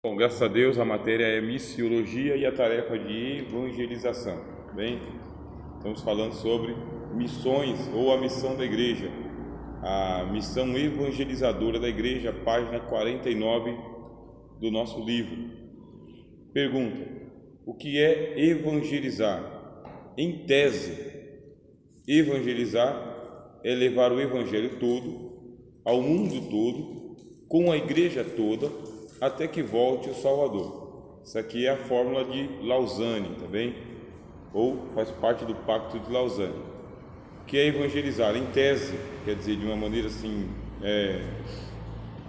Bom, graças a Deus a matéria é missiologia e a tarefa de evangelização. Bem, estamos falando sobre missões ou a missão da igreja, a missão evangelizadora da igreja, página 49 do nosso livro. Pergunta: o que é evangelizar? Em tese, evangelizar é levar o evangelho todo ao mundo todo, com a igreja toda, até que volte o Salvador. Isso aqui é a fórmula de Lausanne, tá bem? Ou faz parte do Pacto de Lausanne. O que é evangelizar? Em tese, quer dizer, de uma maneira assim,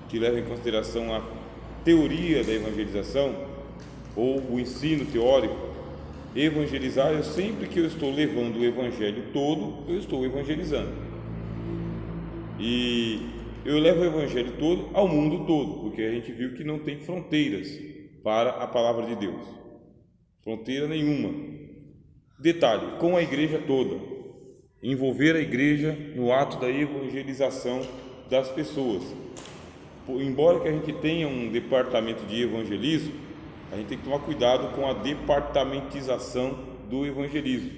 que leva em consideração a teoria da evangelização, ou o ensino teórico. Evangelizar é sempre que eu estou levando o evangelho todo, eu estou evangelizando. E eu levo o evangelho todo ao mundo todo, porque a gente viu que não tem fronteiras para a palavra de Deus, fronteira nenhuma. Detalhe, com a igreja toda, envolver a igreja no ato da evangelização das pessoas. Embora que a gente tenha um departamento de evangelismo, a gente tem que tomar cuidado com a departamentização do evangelismo,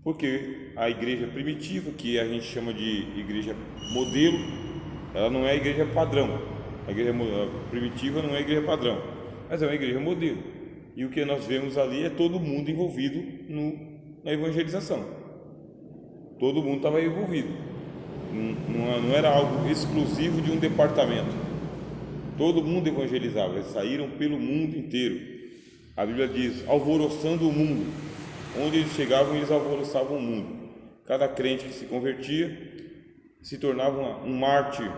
porque a igreja primitiva, que a gente chama de igreja modelo, ela não é a igreja padrão. A igreja primitiva não é a igreja padrão, mas é uma igreja modelo. E o que nós vemos ali é todo mundo envolvido na evangelização. Todo mundo estava envolvido. Não era algo exclusivo de um departamento. Todo mundo evangelizava. Eles saíram pelo mundo inteiro. A Bíblia diz: alvoroçando o mundo. Onde eles chegavam, eles alvoroçavam o mundo. Cada crente que se convertia se tornava um mártir,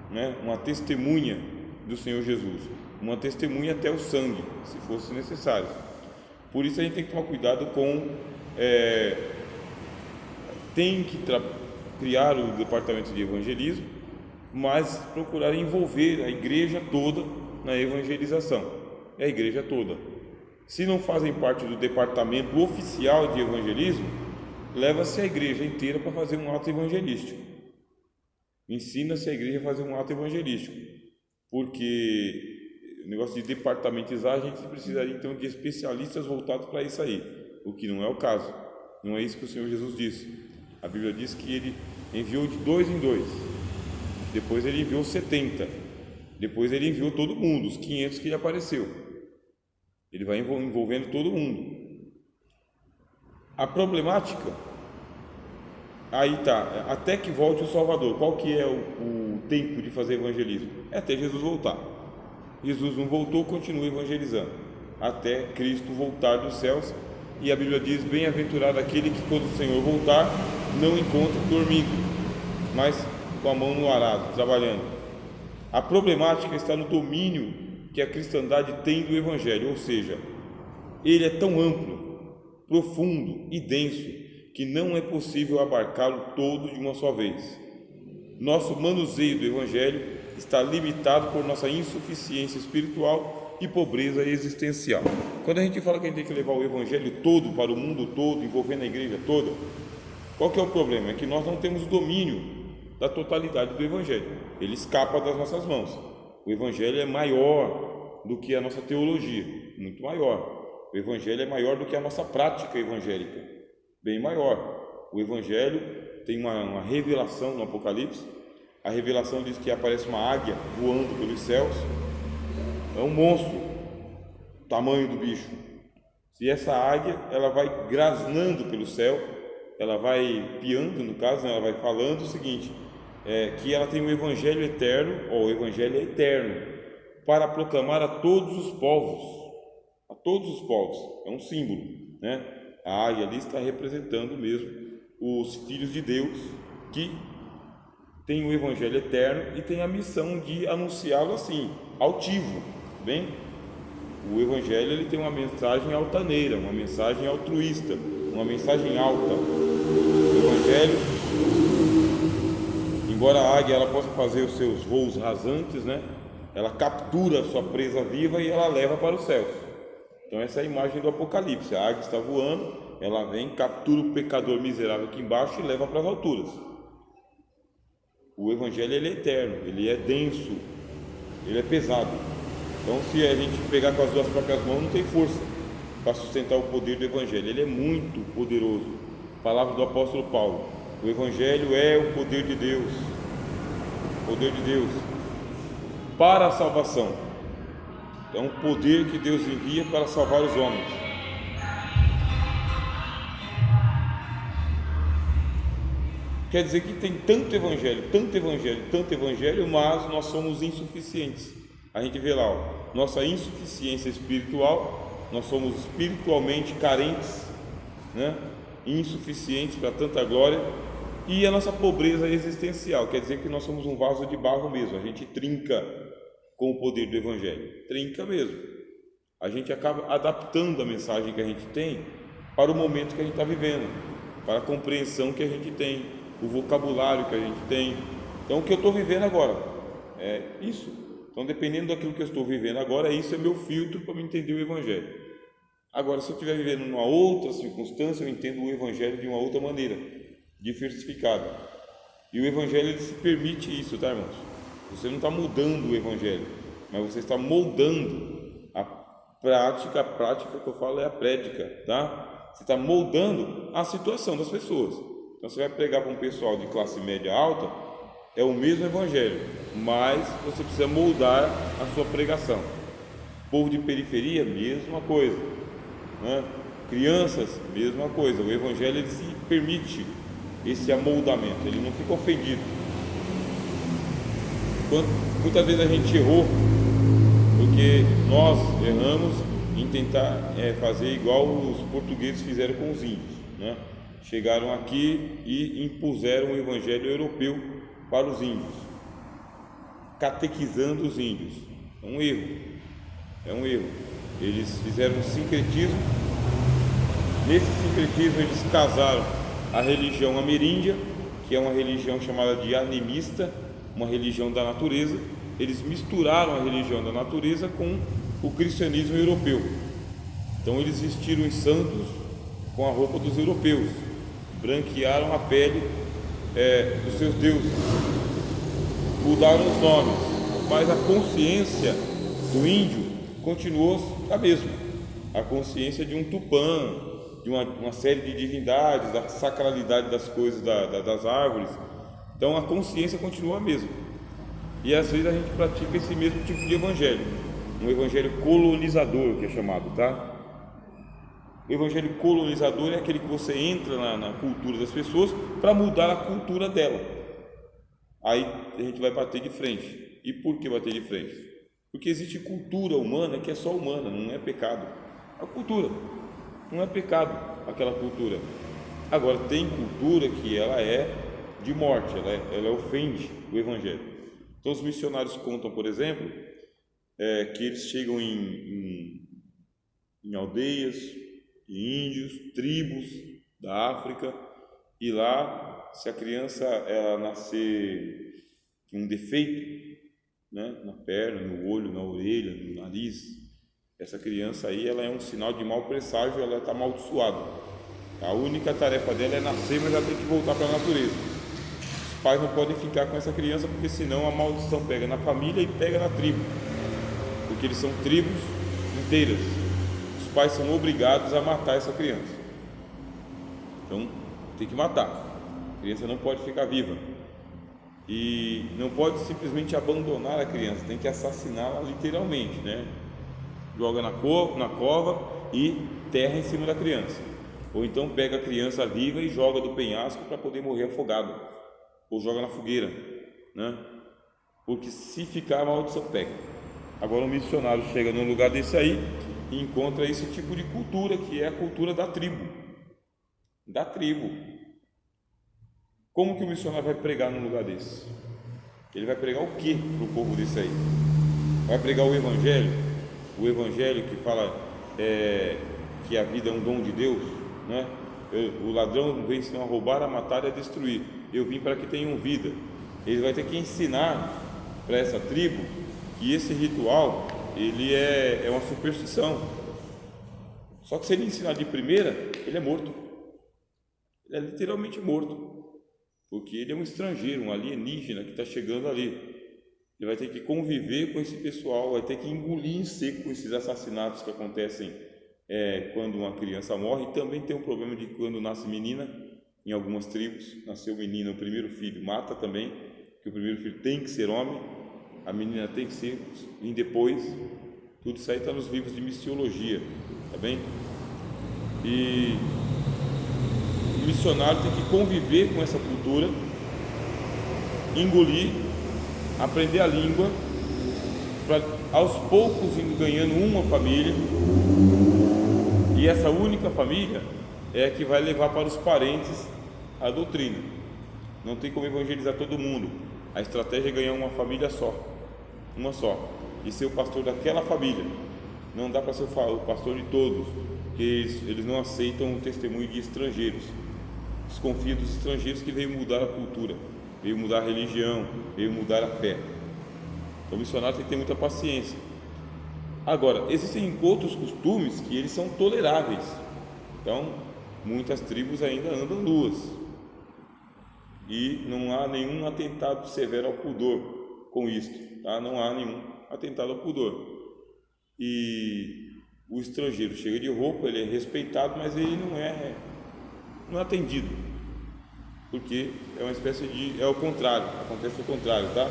né? Uma testemunha do Senhor Jesus, uma testemunha até o sangue, se fosse necessário. Por isso a gente tem que tomar cuidado com tem que criar o departamento de evangelismo, mas procurar envolver a igreja toda na evangelização. É a igreja toda. Se não fazem parte do departamento oficial de evangelismo, leva-se a igreja inteira para fazer um ato evangelístico. Ensina-se a igreja a fazer um ato evangelístico, porque o negócio de departamentizar, a gente precisaria então de especialistas voltados para isso aí, o que não é o caso. Não é isso que o Senhor Jesus disse. A Bíblia diz que ele enviou de 2 em 2, depois ele enviou 70, depois ele enviou todo mundo, os 500 que ele apareceu. Ele vai envolvendo todo mundo. A problemática, aí tá, até que volte o Salvador. Qual que é o tempo de fazer evangelismo? É até Jesus voltar. Jesus não voltou, continua evangelizando até Cristo voltar dos céus. E a Bíblia diz: bem-aventurado aquele que, quando o Senhor voltar, não encontre dormindo, mas com a mão no arado, trabalhando. A problemática está no domínio que a cristandade tem do evangelho, ou seja, ele é tão amplo, profundo e denso que não é possível abarcá-lo todo de uma só vez. Nosso manuseio do evangelho está limitado por nossa insuficiência espiritual e pobreza existencial. Quando a gente fala que a gente tem que levar o evangelho todo para o mundo todo, envolvendo a igreja toda, qual que é o problema? É que nós não temos domínio da totalidade do evangelho. Ele escapa das nossas mãos. O evangelho é maior do que a nossa teologia, muito maior. O evangelho é maior do que a nossa prática evangélica, bem maior. O evangelho tem uma revelação no Apocalipse. A revelação diz que aparece uma águia voando pelos céus. É um monstro, o tamanho do bicho. Se essa águia, ela vai grasnando pelo céu, ela vai piando, no caso, né? Ela vai falando o seguinte, que ela tem um evangelho eterno, ou o evangelho é eterno, para proclamar a todos os povos. A todos os povos. É um símbolo, né? A águia ali está representando mesmo os filhos de Deus, que tem o evangelho eterno e tem a missão de anunciá-lo assim, altivo, bem? O evangelho, ele tem uma mensagem altaneira, uma mensagem altruísta, uma mensagem alta. O evangelho, embora a águia ela possa fazer os seus voos rasantes, né? Ela captura a sua presa viva e ela leva para os céus. Então essa é a imagem do Apocalipse. A águia está voando, ela vem, captura o pecador miserável aqui embaixo e leva para as alturas. O evangelho, ele é eterno, ele é denso, ele é pesado. Então, se a gente pegar com as duas próprias mãos, não tem força para sustentar o poder do Evangelho. Ele é muito poderoso. Palavra do apóstolo Paulo: o Evangelho é o poder de Deus, poder de Deus para a salvação. É um poder que Deus envia para salvar os homens. Quer dizer que tem tanto evangelho, tanto evangelho, tanto evangelho, mas nós somos insuficientes. A gente vê lá, ó, nossa insuficiência espiritual, nós somos espiritualmente carentes, né? Insuficientes para tanta glória, e a nossa pobreza existencial, quer dizer que nós somos um vaso de barro mesmo. A gente trinca com o poder do evangelho, trinca mesmo. A gente acaba adaptando a mensagem que a gente tem para o momento que a gente está vivendo, para a compreensão que a gente tem, o vocabulário que a gente tem. Então, o que eu estou vivendo agora é isso. Então, dependendo daquilo que eu estou vivendo agora, isso é meu filtro para me entender o Evangelho. Agora, se eu estiver vivendo numa outra circunstância, eu entendo o Evangelho de uma outra maneira, diversificada. E o Evangelho, ele se permite isso, tá, irmãos? Você não está mudando o Evangelho, mas você está moldando a prática que eu falo é a prédica, tá? Você está moldando a situação das pessoas. Então, você vai pregar para um pessoal de classe média alta, é o mesmo Evangelho, mas você precisa moldar a sua pregação. Povo de periferia, mesma coisa, né? Crianças, mesma coisa. O Evangelho, ele se permite esse amoldamento, ele não fica ofendido. Muitas vezes a gente errou porque nós erramos em tentar fazer igual os portugueses fizeram com os índios, né? Chegaram aqui e impuseram o evangelho europeu para os índios, catequizando os índios. É um erro. Eles fizeram um sincretismo. Nesse sincretismo eles casaram a religião ameríndia, que é uma religião chamada de animista, uma religião da natureza. Eles misturaram a religião da natureza com o cristianismo europeu. Então eles vestiram os santos com a roupa dos europeus, branquearam a pele dos seus deuses, mudaram os nomes, mas a consciência do índio continuou a mesma. A consciência de um Tupã, de uma série de divindades, da sacralidade das coisas, das árvores. Então a consciência continua a mesma. E às vezes a gente pratica esse mesmo tipo de evangelho, um evangelho colonizador, que é chamado, tá? O evangelho colonizador é aquele que você entra na cultura das pessoas para mudar a cultura dela. Aí a gente vai bater de frente. E por que bater de frente? Porque existe cultura humana que é só humana, não é pecado. A cultura não é pecado, aquela cultura. Agora tem cultura que ela é de morte, ela ofende o evangelho. Então os missionários contam, por exemplo, que eles chegam em aldeias, em índios, tribos da África, e lá, se a criança ela nascer com um defeito, né, na perna, no olho, na orelha, no nariz, essa criança aí ela é um sinal de mau presságio, ela está amaldiçoada. A única tarefa dela é nascer, mas ela tem que voltar para a natureza. Os pais não podem ficar com essa criança, porque senão a maldição pega na família e pega na tribo, porque eles são tribos inteiras. Os pais são obrigados a matar essa criança. Então tem que matar. A criança não pode ficar viva. E não pode simplesmente abandonar a criança, tem que assassiná-la literalmente, né? Joga na cova e terra em cima da criança. Ou então pega a criança viva e joga do penhasco para poder morrer afogado. Ou joga na fogueira, né? Porque se ficar, a maldição pega. Agora o missionário chega num lugar desse aí e encontra esse tipo de cultura, que é a cultura da tribo. Da tribo. Como que o missionário vai pregar num lugar desse? Ele vai pregar o que para o povo desse aí? Vai pregar o evangelho? O evangelho que fala que a vida é um dom de Deus, né? O ladrão vem senão a roubar, a matar e a destruir. Eu vim para que tenham vida. Ele vai ter que ensinar para essa tribo que esse ritual ele é uma superstição. Só que se ele ensinar de primeira, ele é morto. Ele é literalmente morto, porque ele é um estrangeiro, um alienígena que está chegando ali. ele vai ter que conviver com esse pessoal, vai ter que engolir em seco esses assassinatos que acontecem quando uma criança morre. E também tem um problema de quando nasce menina, em algumas tribos, nasceu menina, o primeiro filho mata também, que o primeiro filho tem que ser homem, a menina tem que ser, e depois, tudo isso aí está nos livros de missiologia, tá bem? E o missionário tem que conviver com essa cultura, engolir, aprender a língua, para aos poucos ir ganhando uma família, e essa única família é a que vai levar para os parentes a doutrina. Não tem como evangelizar todo mundo. A estratégia é ganhar uma família só, uma só, e ser o pastor daquela família. Não dá para ser o pastor de todos, porque eles não aceitam o testemunho de estrangeiros. Desconfia dos estrangeiros que veio mudar a cultura, veio mudar a religião, veio mudar a fé. Então o missionário tem que ter muita paciência. Agora, existem outros costumes que eles são toleráveis. Então, muitas tribos ainda andam nuas e não há nenhum atentado severo ao pudor com isto, tá? Não há nenhum atentado ao pudor. E o estrangeiro chega de roupa, ele é respeitado, mas ele não é atendido, porque é uma espécie de, o contrário, acontece o contrário, tá?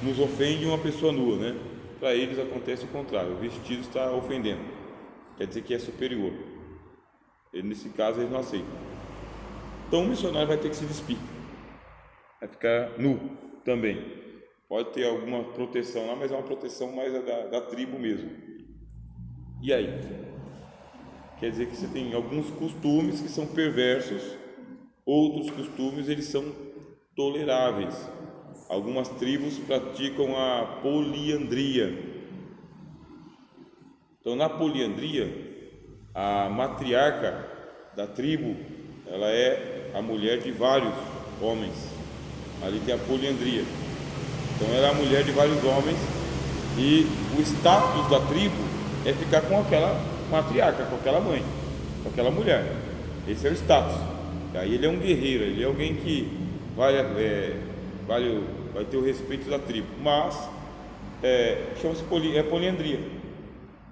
Nos ofende uma pessoa nua, né? Para eles acontece o contrário, o vestido está ofendendo, quer dizer que é superior. Nesse caso eles não aceitam. Então o missionário vai ter que se despir, vai ficar nu também. Pode ter alguma proteção lá, mas é uma proteção mais da tribo mesmo. E aí? Quer dizer que você tem alguns costumes que são perversos, outros costumes eles são toleráveis. Algumas tribos praticam a poliandria. Então, na poliandria, a matriarca da tribo, ela é a mulher de vários homens. Ali tem a poliandria. Então, ela é a mulher de vários homens e o status da tribo é ficar com aquela matriarca, com aquela mãe, com aquela mulher. Esse é o status. E aí ele é um guerreiro, ele é alguém que vai ter o respeito da tribo, mas chama-se poliandria.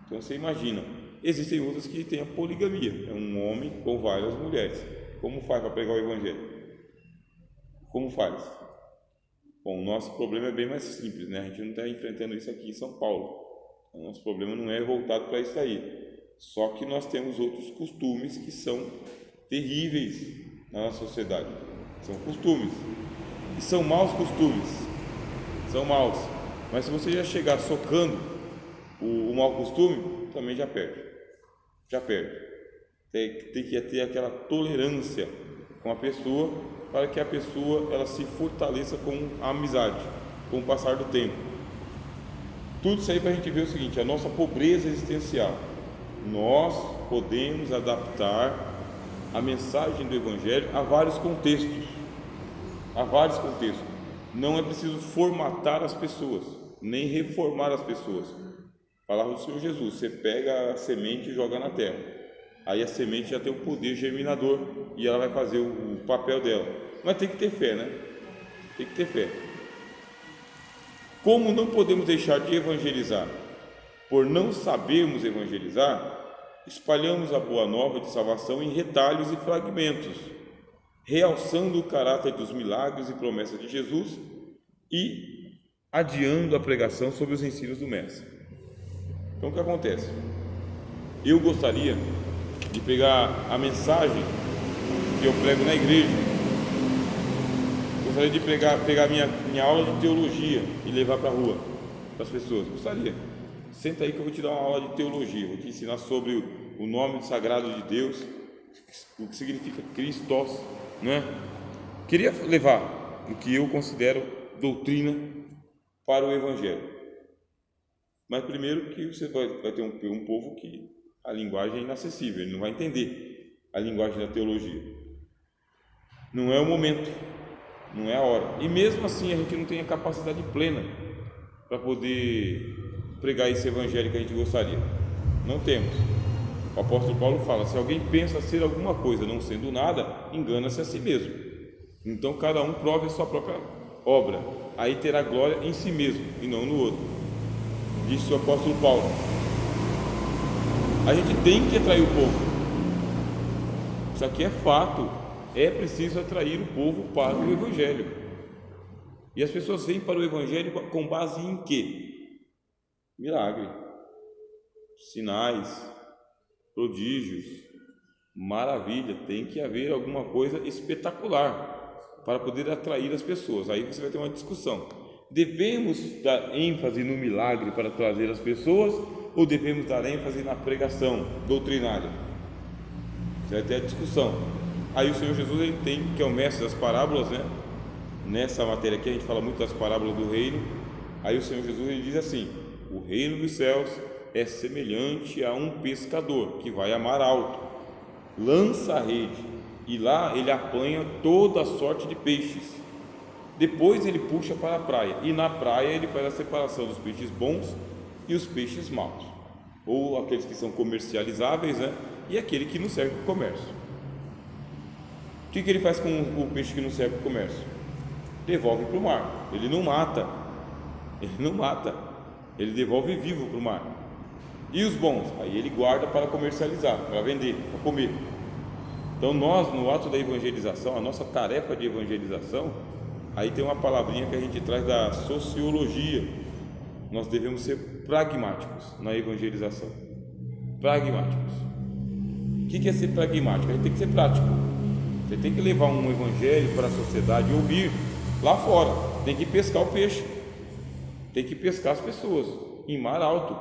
Então você imagina, existem outras que têm a poligamia, é um homem com várias mulheres. Como faz para pregar o evangelho? Como faz? Bom, o nosso problema é bem mais simples, né? A gente não está enfrentando isso aqui em São Paulo. O nosso problema não é voltado para isso aí. Só que nós temos outros costumes que são terríveis na nossa sociedade. São costumes. E são maus costumes, são maus, mas se você já chegar socando o mau costume, também já perde, tem que ter aquela tolerância com a pessoa, para que a pessoa ela se fortaleça com a amizade, com o passar do tempo. Tudo isso aí para a gente ver o seguinte, a nossa pobreza existencial. Nós podemos adaptar a mensagem do Evangelho a vários contextos. Não é preciso formatar as pessoas, nem reformar as pessoas. Palavra do Senhor Jesus, você pega a semente e joga na terra, aí a semente já tem o poder germinador e ela vai fazer o papel dela, mas tem que ter fé, né? Tem que ter fé. Como não podemos deixar de evangelizar por não sabermos evangelizar, espalhamos a boa nova de salvação em retalhos e fragmentos, realçando o caráter dos milagres e promessas de Jesus e adiando a pregação sobre os ensinos do Mestre. Então o que acontece? Eu gostaria de pegar a mensagem que eu prego na igreja, gostaria de pegar minha aula de teologia e levar para a rua, para as pessoas. Gostaria. Senta aí que eu vou te dar uma aula de teologia, vou te ensinar sobre o nome sagrado de Deus, o que significa Christos, né? Queria levar o que eu considero doutrina para o Evangelho, mas primeiro que você vai ter um povo que a linguagem é inacessível, ele não vai entender a linguagem da teologia. Não é o momento, não é a hora, e mesmo assim a gente não tem a capacidade plena para poder pregar esse Evangelho que a gente gostaria. Não temos. O apóstolo Paulo fala, se alguém pensa ser alguma coisa não sendo nada, engana-se a si mesmo. Então cada um prove a sua própria obra, aí terá glória em si mesmo e não no outro. Disse o apóstolo Paulo. A gente tem que atrair o povo. Isso aqui é fato. É preciso atrair o povo para o Evangelho. E as pessoas vêm para o Evangelho com base em quê? Milagre, sinais, prodígios, maravilha. Tem que haver alguma coisa espetacular para poder atrair as pessoas. Aí você vai ter uma discussão. Devemos dar ênfase no milagre para trazer as pessoas ou devemos dar ênfase na pregação doutrinária? Você vai ter a discussão. Aí o Senhor Jesus, ele tem, que é o mestre das parábolas, né? Nessa matéria aqui a gente fala muito das parábolas do reino. Aí o Senhor Jesus, ele diz assim: o reino dos céus é semelhante a um pescador que vai a mar alto, lança a rede e lá ele apanha toda a sorte de peixes. Depois ele puxa para a praia e na praia ele faz a separação dos peixes bons e os peixes maus, ou aqueles que são comercializáveis, né? E aquele que não serve para o comércio. O que ele faz com o peixe que não serve para o comércio? Devolve para o mar. Ele não mata, ele devolve vivo para o mar. E os bons? Aí ele guarda para comercializar, para vender, para comer. Então nós, no ato da evangelização, a nossa tarefa de evangelização, aí tem uma palavrinha que a gente traz da sociologia. Nós devemos ser pragmáticos na evangelização. Pragmáticos. O que é ser pragmático? A gente tem que ser prático. Você tem que levar um evangelho para a sociedade e ouvir lá fora. Tem que pescar o peixe. Tem que pescar as pessoas em mar alto.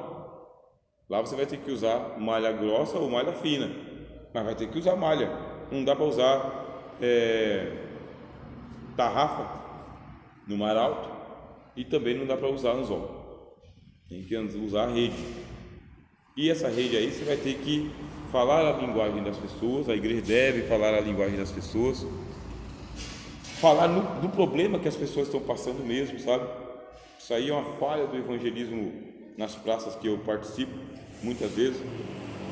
Lá você vai ter que usar malha grossa ou malha fina, mas vai ter que usar malha. Não dá para usar tarrafa no mar alto e também não dá para usar anzol. Tem que usar a rede. E essa rede aí você vai ter que falar a linguagem das pessoas. A igreja deve falar a linguagem das pessoas, falar do problema que as pessoas estão passando mesmo, sabe? Isso aí é uma falha do evangelismo nas praças que eu participo muitas vezes,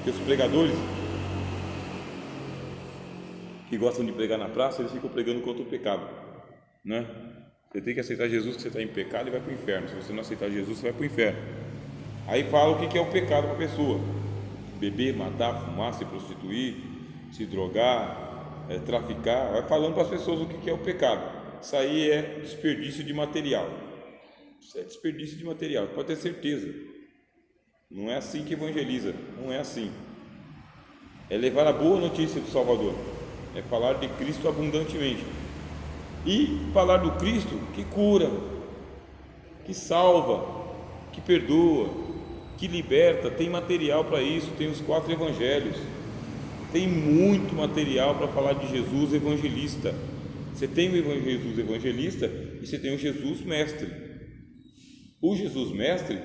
que os pregadores que gostam de pregar na praça, eles ficam pregando contra o pecado, né? Você tem que aceitar Jesus, que você está em pecado e vai para o inferno. Se você não aceitar Jesus, você vai para o inferno. Aí fala o que é o pecado para a pessoa: beber, matar, fumar, se prostituir, se drogar, traficar. Vai falando para as pessoas o que é o pecado. Isso aí é desperdício de material. Isso é desperdício de material, pode ter certeza. Não é assim que evangeliza, não é assim. É levar a boa notícia do Salvador, é falar de Cristo abundantemente e falar do Cristo que cura, que salva, que perdoa, que liberta. Tem material para isso, tem os 4 evangelhos, tem muito material para falar de Jesus evangelista. Você tem o Jesus evangelista e você tem o Jesus mestre. O Jesus mestre,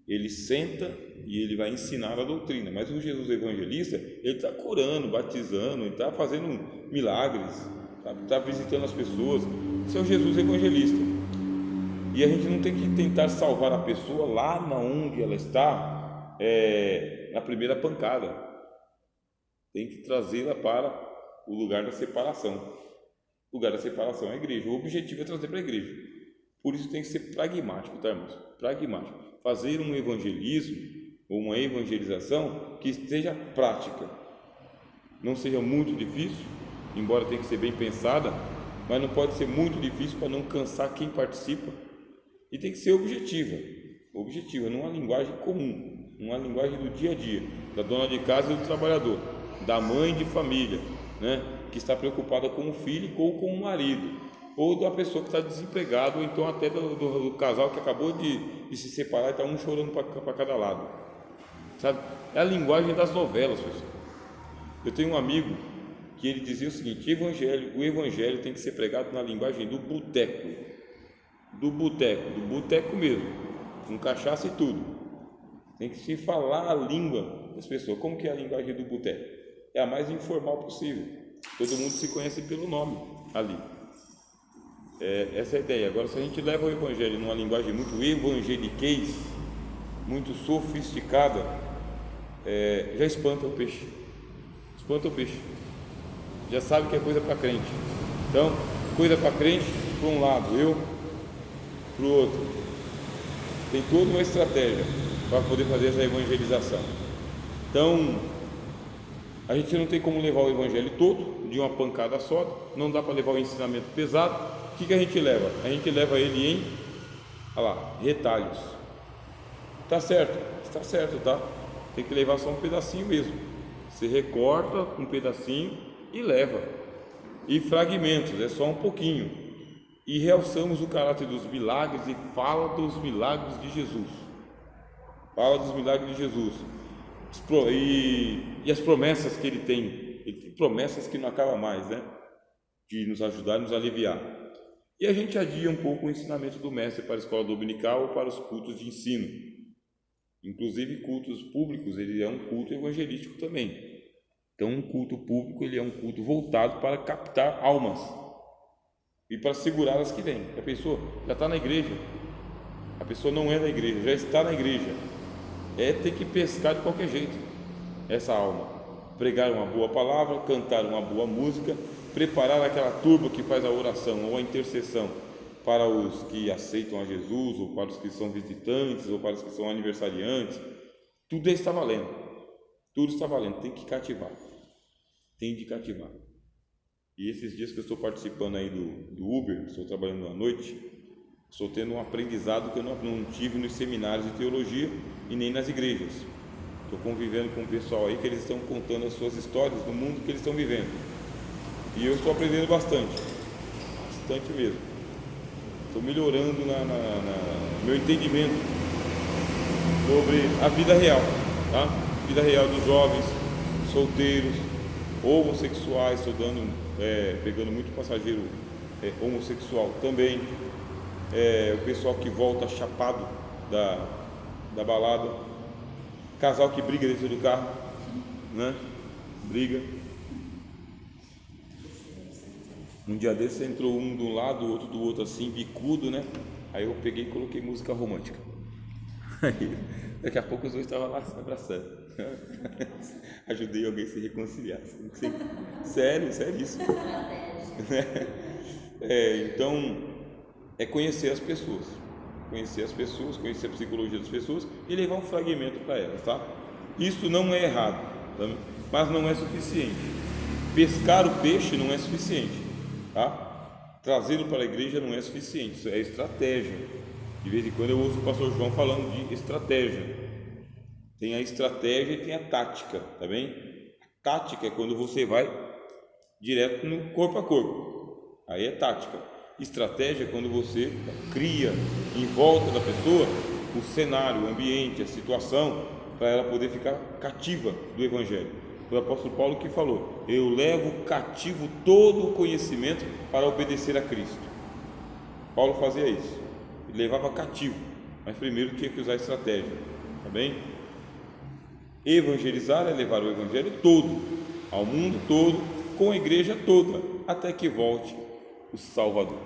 ele senta e ele vai ensinar a doutrina, mas o Jesus evangelista, ele está curando, batizando, ele está fazendo milagres, está visitando as pessoas. Esse é o Jesus evangelista. E a gente não tem que tentar salvar a pessoa lá onde ela está, na primeira pancada. Tem que trazê-la para o lugar da separação. O lugar da separação é a igreja. O objetivo é trazer para a igreja. Por isso tem que ser pragmático, tá, irmãos? Pragmático. Fazer um evangelismo ou uma evangelização que esteja prática. Não seja muito difícil, embora tenha que ser bem pensada, mas não pode ser muito difícil para não cansar quem participa. E tem que ser objetiva, numa linguagem comum, numa linguagem do dia a dia, da dona de casa e do trabalhador, da mãe de família, né, que está preocupada com o filho ou com o marido, ou da pessoa que está desempregada, ou então até do casal que acabou de se separar e está um chorando para cada lado, sabe? É a linguagem das novelas, pessoal. Eu tenho um amigo que ele dizia o seguinte: o evangelho tem que ser pregado na linguagem do boteco mesmo, com cachaça e tudo. Tem que se falar a língua das pessoas. Como que é a linguagem do boteco? É a mais informal possível. Todo mundo se conhece pelo nome ali. Essa é a ideia. Agora, se a gente leva o evangelho numa linguagem muito evangeliquez, muito sofisticada, já espanta o peixe. Já sabe que é coisa para crente. Então, coisa para crente para um lado, eu para o outro. Tem toda uma estratégia para poder fazer essa evangelização. Então, a gente não tem como levar o evangelho todo de uma pancada só, não dá para levar o ensinamento pesado. O que a gente leva? A gente leva ele em, olha lá, retalhos. Está certo, está certo, tá? Tem que levar só um pedacinho mesmo. Você recorta um pedacinho e leva. E fragmentos, é só um pouquinho. E realçamos o caráter dos milagres e fala dos milagres de Jesus. Fala dos milagres de Jesus. E as promessas que ele tem. Ele tem promessas que não acabam mais, né? De nos ajudar e nos aliviar. E a gente adia um pouco o ensinamento do mestre para a escola dominical ou para os cultos de ensino. Inclusive cultos públicos, ele é um culto evangelístico também. Então um culto público, ele é um culto voltado para captar almas e para segurar as que vêm. A pessoa já está na igreja, a pessoa não é da igreja, já está na igreja, ter que pescar de qualquer jeito essa alma, pregar uma boa palavra, cantar uma boa música, preparar aquela turba que faz a oração ou a intercessão para os que aceitam a Jesus, ou para os que são visitantes, ou para os que são aniversariantes. Tudo está valendo, tudo está valendo, tem que cativar, tem de cativar. E esses dias que eu estou participando aí do Uber, estou trabalhando à noite, estou tendo um aprendizado que eu não tive nos seminários de teologia e nem nas igrejas. Estou convivendo com o pessoal aí que eles estão contando as suas histórias do mundo que eles estão vivendo. E eu estou aprendendo bastante mesmo. Estou melhorando no meu entendimento sobre a vida real, tá? Vida real dos jovens, solteiros, homossexuais. Estou pegando muito passageiro homossexual também, o pessoal que volta chapado da balada, casal que briga dentro do carro, né? Briga. Um dia desse entrou um de um lado, o outro do outro, assim, bicudo, né? Aí eu peguei e coloquei música romântica. Aí, daqui a pouco os dois estavam lá se abraçando. Ajudei alguém a se reconciliar. Sério, seríssimo. Então, é conhecer as pessoas. Conhecer a psicologia das pessoas e levar um fragmento para elas, tá? Isso não é errado, tá? Mas não é suficiente. Pescar o peixe não é suficiente. Tá? Trazê-lo para a igreja não é suficiente, isso é estratégia. De vez em quando eu ouço o pastor João falando de estratégia. Tem a estratégia e tem a tática, tá bem? A tática é quando você vai direto no corpo a corpo, aí é tática. Estratégia é quando você cria em volta da pessoa o cenário, o ambiente, a situação, para ela poder ficar cativa do evangelho. Foi o apóstolo Paulo que falou: eu levo cativo todo o conhecimento para obedecer a Cristo. Paulo fazia isso, ele levava cativo, mas primeiro tinha que usar estratégia, tá bem? Evangelizar é levar o evangelho todo, ao mundo todo, com a igreja toda, até que volte o Salvador.